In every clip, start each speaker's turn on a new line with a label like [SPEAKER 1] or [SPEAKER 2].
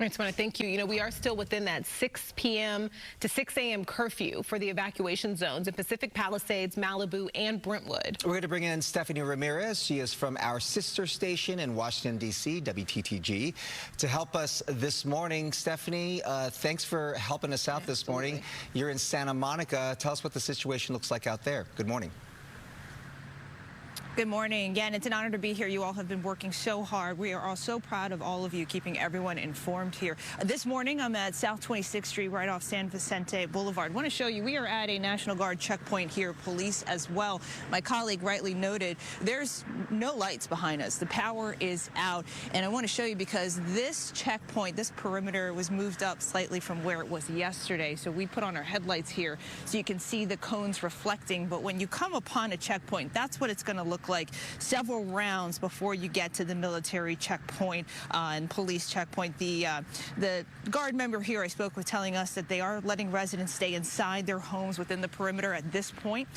[SPEAKER 1] I just want to thank you. You know, we are still within that 6 p.m. to 6 a.m. curfew for the evacuation zones in Pacific Palisades, Malibu, and Brentwood.
[SPEAKER 2] We're going to bring in Stephanie Ramirez. She is from our sister station in Washington, D.C., WTTG, to help us this morning. Stephanie, thanks for helping us out this morning. You're in Santa Monica. Tell us what the situation looks like out there. Good morning.
[SPEAKER 3] Good morning. Again, it's an honor to be here. You all have been working so hard. We are all so proud of all of you, keeping everyone informed here. This morning, I'm at South 26th Street, right off San Vicente Boulevard. I want to show you, we are at a National Guard checkpoint here, police as well. My colleague rightly noted, there's no lights behind us. The power is out. And I want to show you because this checkpoint, this perimeter was moved up slightly from where it was yesterday. So we put on our headlights here so you can see the cones reflecting. But when you come upon a checkpoint, that's what it's going to look like several rounds before you get to the military checkpoint and police checkpoint. The guard member here I spoke with telling us that they are letting residents stay inside their homes within the perimeter at this point,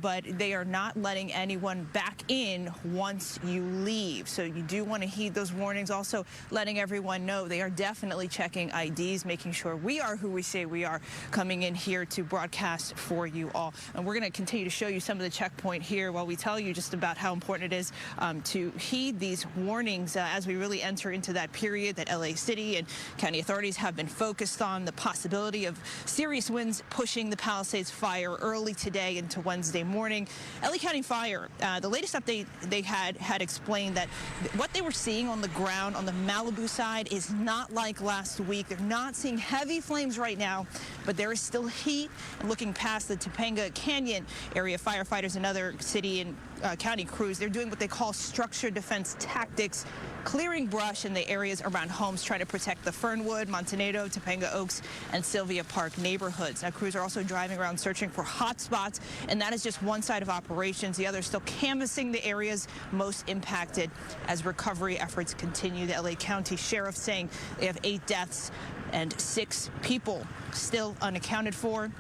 [SPEAKER 3] but they are not letting anyone back in once you leave. So you do want to heed those warnings. Also letting everyone know they are definitely checking IDs, making sure we are who we say we are, coming in here to broadcast for you all. And we're going to continue to show you some of the checkpoint here while we tell you just about how important it is to heed these warnings as we really enter into that period that LA City and county authorities have been focused on, the possibility of serious winds pushing the Palisades Fire early today into Wednesday morning. LA County Fire, the latest update they had explained that what they were seeing on the ground on the Malibu side is not like last week. They're not seeing heavy flames right now, but there is still heat. And looking past the Topanga Canyon area, firefighters and other city and county crews, they're doing what they call structured defense tactics, clearing brush in the areas around homes, trying to protect the Fernwood, Montenado, Topanga Oaks, and Sylvia Park neighborhoods. Now, crews are also driving around searching for hot spots, and that is just one side of operations. The other is still canvassing the areas most impacted as recovery efforts continue. The LA County Sheriff saying they have 8 deaths and 6 people still unaccounted for.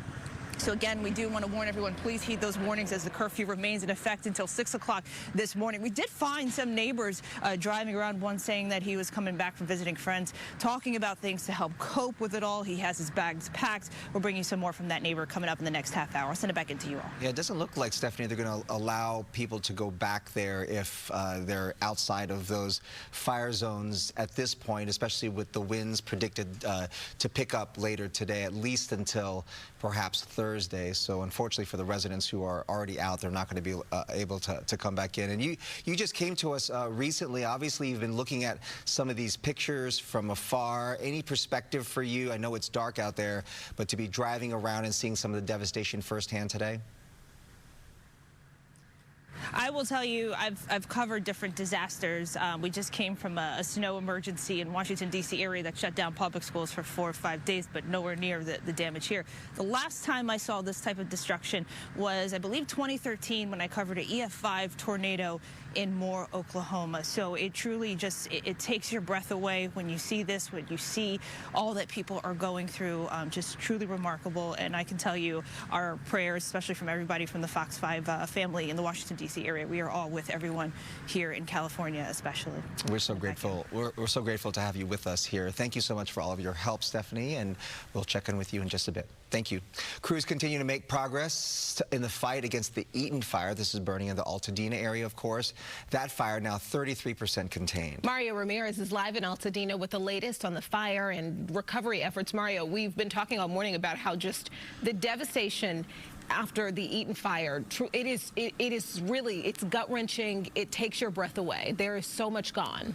[SPEAKER 3] So again, we do want to warn everyone, please heed those warnings as the curfew remains in effect until 6 o'clock this morning. We did find some neighbors driving around, one saying that he was coming back from visiting friends, talking about things to help cope with it all. He has his bags packed. We'll bring you some more from that neighbor coming up in the next half hour. I'll send it back into you all.
[SPEAKER 2] Yeah, it doesn't look like, Stephanie, they're going to allow people to go back there if they're outside of those fire zones at this point, especially with the winds predicted to pick up later today, at least until perhaps Thursday. So unfortunately for the residents who are already out, they're not going to be able to come back in. And you just came to us recently. Obviously, you've been looking at some of these pictures from afar. Any perspective for you? I know it's dark out there, but to be driving around and seeing some of the devastation firsthand today?
[SPEAKER 3] I will tell you, I've covered different disasters. We just came from a snow emergency in Washington, D.C. area that shut down public schools for 4 or 5 days, but nowhere near the damage here. The last time I saw this type of destruction was, I believe, 2013 when I covered an EF5 tornado in Moore, Oklahoma. So it truly just, it takes your breath away when you see this, when you see all that people are going through. Just truly remarkable. And I can tell you our prayers, especially from everybody from the Fox 5 family in the Washington, D.C. area. We are all with everyone here in California, especially.
[SPEAKER 2] We're so grateful. We're so grateful to have you with us here. Thank you so much for all of your help, Stephanie, and we'll check in with you in just a bit. Thank you. Crews continue to make progress in the fight against the Eaton Fire. This is burning in the Altadena area, of course. That fire now 33% contained.
[SPEAKER 1] Mario Ramirez is live in Altadena with the latest on the fire and recovery efforts. Mario, we've been talking all morning about how just the devastation after the Eaton Fire, it is really, it's gut-wrenching. It takes your breath away. There is so much gone.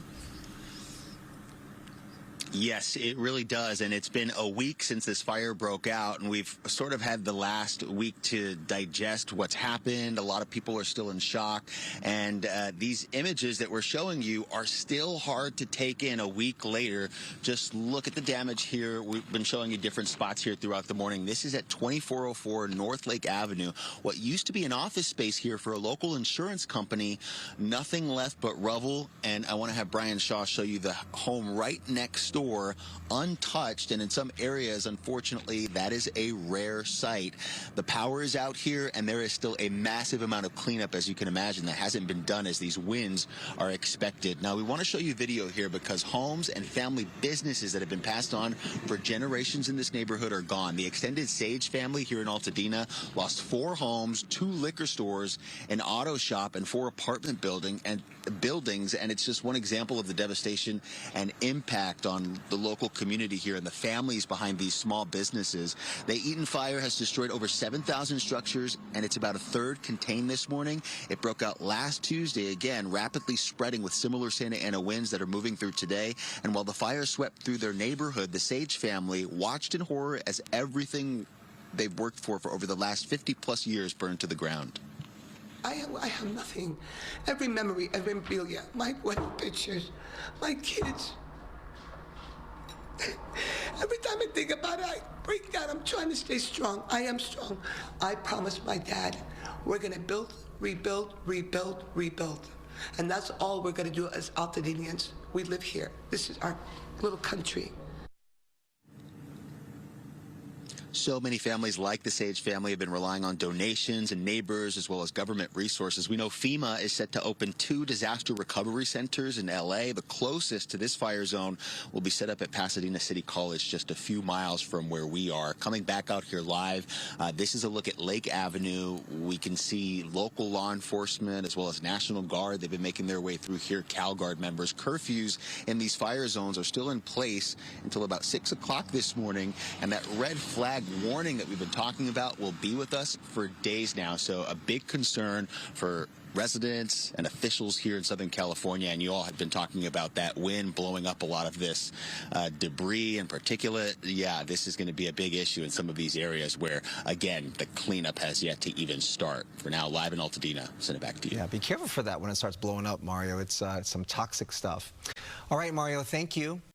[SPEAKER 4] Yes, it really does, and it's been a week since this fire broke out, and we've sort of had the last week to digest what's happened. A lot of people are still in shock, and these images that we're showing you are still hard to take in a week later. Just look at the damage here. We've been showing you different spots here throughout the morning. This is at 2404 North Lake Avenue. What used to be an office space here for a local insurance company, nothing left but rubble, and I want to have Brian Shaw show you the home right next door store untouched, and in some areas, unfortunately, that is a rare sight. The power is out here, and there is still a massive amount of cleanup, as you can imagine, that hasn't been done as these winds are expected. Now, we want to show you video here because homes and family businesses that have been passed on for generations in this neighborhood are gone. The extended Sage family here in Altadena lost 4 homes, 2 liquor stores, an auto shop, and 4 apartment buildings, and it's just one example of the devastation and impact on the local community here and the families behind these small businesses. The Eaton Fire has destroyed over 7,000 structures, and it's about a third contained this morning. It broke out last Tuesday, again, rapidly spreading with similar Santa Ana winds that are moving through today. And while the fire swept through their neighborhood, the Sage family watched in horror as everything they've worked for over the last 50-plus years burned to the ground.
[SPEAKER 5] I have nothing. Every memory, every memorabilia, my wedding pictures, my kids. Every time I think about it, I break down. I'm trying to stay strong. I am strong. I promised my dad, we're going to build, rebuild, rebuild, rebuild. And that's all we're going to do as Altadenians. We live here. This is our little country.
[SPEAKER 4] So many families like the Sage family have been relying on donations and neighbors as well as government resources. We know FEMA is set to open 2 disaster recovery centers in L.A. The closest to this fire zone will be set up at Pasadena City College, just a few miles from where we are. Coming back out here live, this is a look at Lake Avenue. We can see local law enforcement as well as National Guard. They've been making their way through here, CalGuard members. Curfews in these fire zones are still in place until about 6 o'clock this morning, and that red flag warning that we've been talking about will be with us for days now. So a big concern for residents and officials here in Southern California, and you all have been talking about that wind blowing up a lot of this debris and particulate. Yeah, this is going to be a big issue in some of these areas where, again, the cleanup has yet to even start. For now, live in Altadena, send it back to you.
[SPEAKER 2] Yeah, be careful for that when it starts blowing up, Mario. It's some toxic stuff. All right, Mario, thank you.